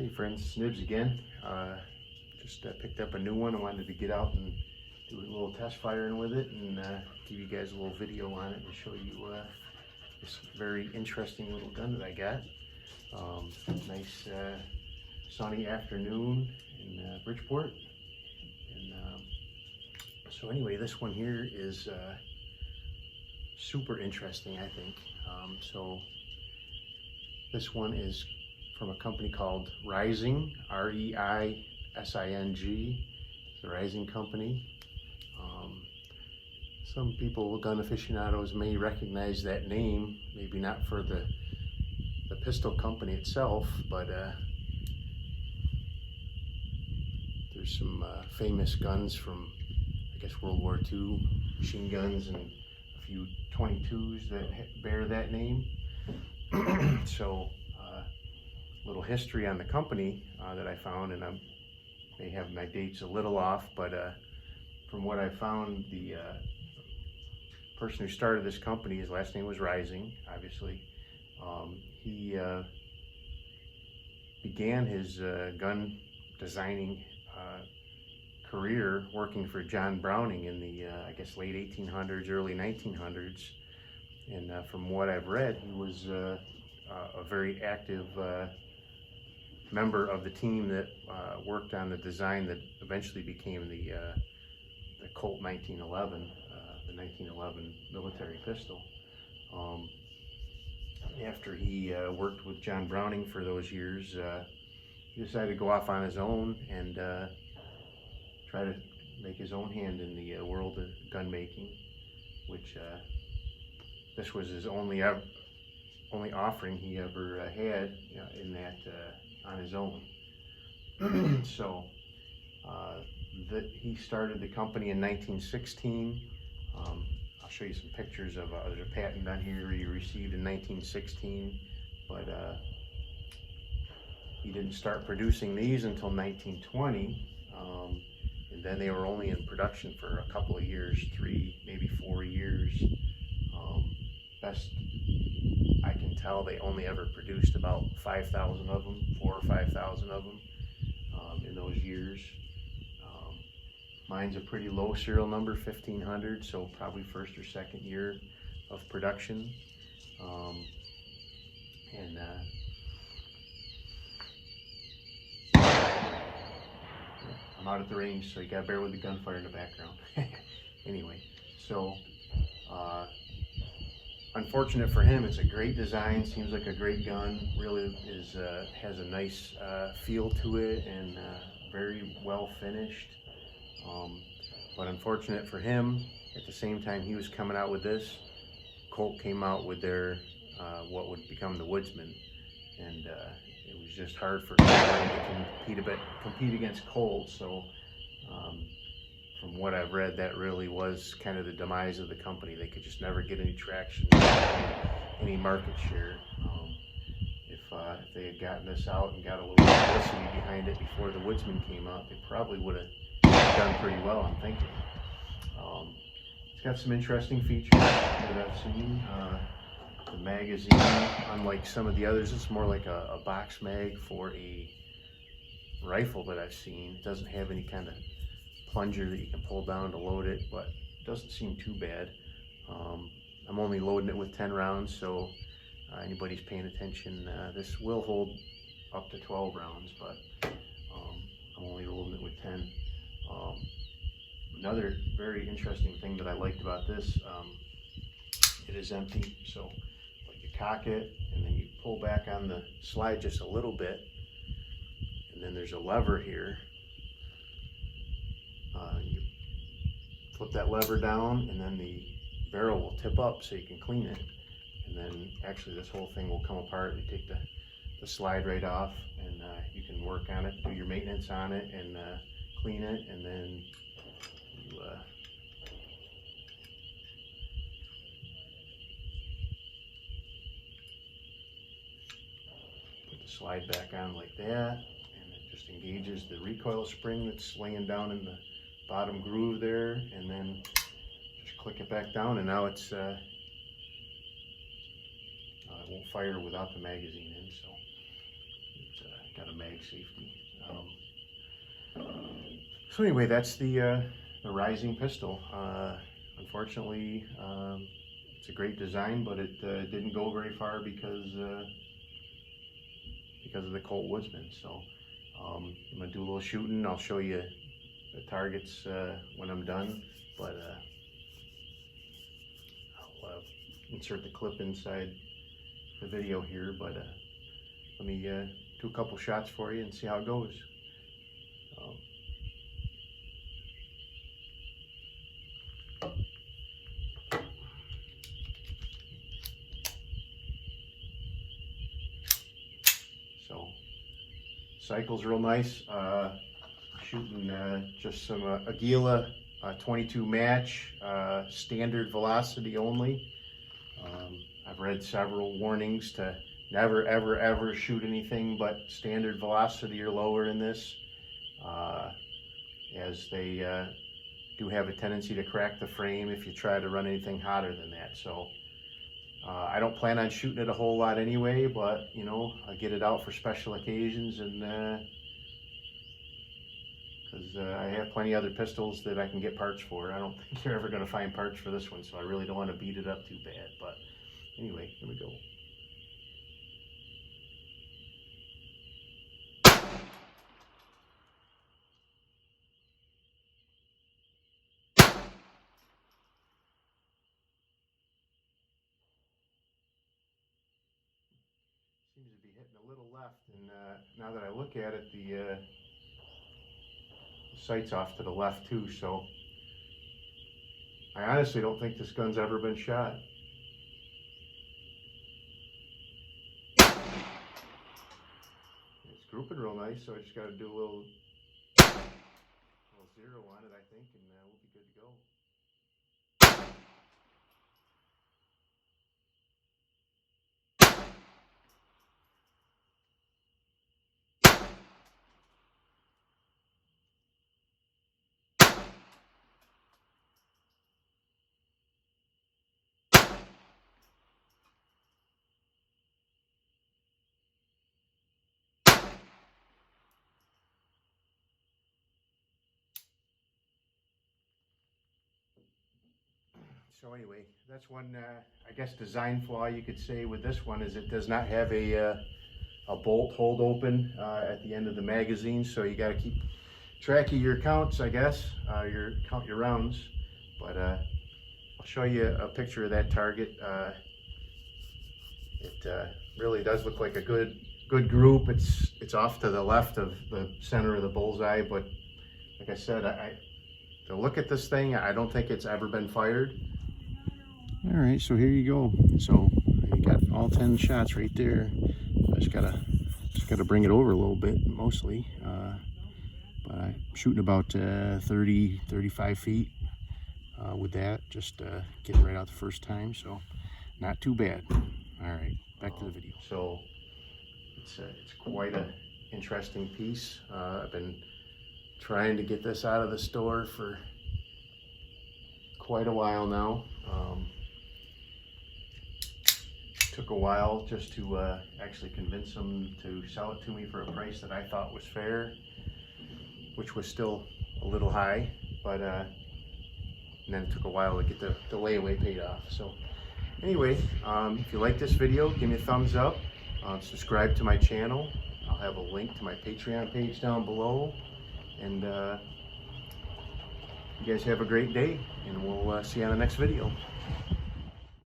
Hey friends, Snibs again. Just picked up a new one. I wanted to get out and do a little test firing with it and give you guys a little video on it and show you this very interesting little gun that I got. Nice sunny afternoon in Bridgeport. And so anyway, this one here is super interesting, I think. So this one is from a company called Reising, R-E-I-S-I-N-G, the Reising company. Some people, gun aficionados, may recognize that name, maybe not for the pistol company itself, but there's some famous guns from, I guess, World War II, machine guns, and a few 22s that bear that name. So little history on the company that I found, and I may have my dates a little off, but from what I found, the person who started this company, his last name was Reising, obviously. He began his gun designing career working for John Browning in the, I guess, late 1800s, early 1900s. And from what I've read, he was a very active member of the team that worked on the design that eventually became the Colt 1911, the 1911 military pistol. After he worked with John Browning for those years, he decided to go off on his own and try to make his own hand in the world of gun making, which this was his only offering he ever had, you know, in that on his own. So he started the company in 1916. I'll show you some pictures of there's a patent on here he received in 1916, but he didn't start producing these until 1920, and then they were only in production for a couple of years, 3, maybe 4 years. Best I can tell, they only ever produced about 5,000 of them, 4,000 or 5,000 of them in those years. Mine's a pretty low serial number, 1,500, so probably first or second year of production. And I'm out at the range, so you gotta bear with the gunfire in the background. Anyway, so unfortunate for him, it's a great design, seems like a great gun, really is has a nice feel to it, and very well finished. But unfortunate for him, at the same time he was coming out with this, Colt came out with their what would become the Woodsman, and it was just hard for anybody to compete against Colt. So from what I've read, that really was kind of the demise of the company. They could just never get any traction, any market share. If they had gotten this out and got a little publicity behind it before the Woodsman came out, they probably would have done pretty well, I'm thinking. It's got some interesting features that I've seen. The magazine, unlike some of the others, it's more like a box mag for a rifle that I've seen. It doesn't have any kind of plunger that you can pull down to load it, but it doesn't seem too bad. I'm only loading it with 10 rounds, so anybody's paying attention, this will hold up to 12 rounds, but I'm only loading it with 10. Another very interesting thing that I liked about this, it is empty, so like you cock it and then you pull back on the slide just a little bit, and then there's a lever here. You flip that lever down and then the barrel will tip up so you can clean it, and then actually this whole thing will come apart. You take the slide right off, and you can work on it, do your maintenance on it, and clean it, and then you put the slide back on like that, and it just engages the recoil spring that's laying down in the bottom groove there, and then just click it back down, and now it's it won't fire without the magazine in. So got a mag safety. So anyway, that's the Reising pistol. Unfortunately, it's a great design, but it didn't go very far because of the Colt Woodsman. So I'm gonna do a little shooting. I'll show you the targets when I'm done, but I'll insert the clip inside the video here. But let me do a couple shots for you and see how it goes. So cycle's real nice. Shooting just some Aguila 22 match, standard velocity only. I've read several warnings to never ever ever shoot anything but standard velocity or lower in this, as they do have a tendency to crack the frame if you try to run anything hotter than that. So I don't plan on shooting it a whole lot anyway, but you know, I get it out for special occasions, and because I have plenty of other pistols that I can get parts for. I don't think you're ever going to find parts for this one, so I really don't want to beat it up too bad. But anyway, here we go. Seems to be hitting a little left, and now that I look at it, the sight's off to the left too, so I honestly don't think this gun's ever been shot. It's grouping real nice, so I just got to do a little zero on it, I think, and we'll be good to go. So anyway, that's one, I guess, design flaw you could say with this one is it does not have a bolt hold open at the end of the magazine, so you got to keep track of your counts, I guess, count your rounds. But I'll show you a picture of that target. It really does look like a good group. It's off to the left of the center of the bullseye, but like I said, to look at this thing, I don't think it's ever been fired. All right, so here you go. So you got all 10 shots right there. I just gotta bring it over a little bit, mostly. But I'm shooting about 30-35 feet with that, just getting right out the first time, so not too bad. All right, back to the video. So it's quite an interesting piece. I've been trying to get this out of the store for quite a while now. Took a while just to actually convince them to sell it to me for a price that I thought was fair, which was still a little high, but and then it took a while to get the layaway paid off. So anyway, if you like this video, give me a thumbs up, subscribe to my channel. I'll have a link to my Patreon page down below, and you guys have a great day, and we'll see you on the next video.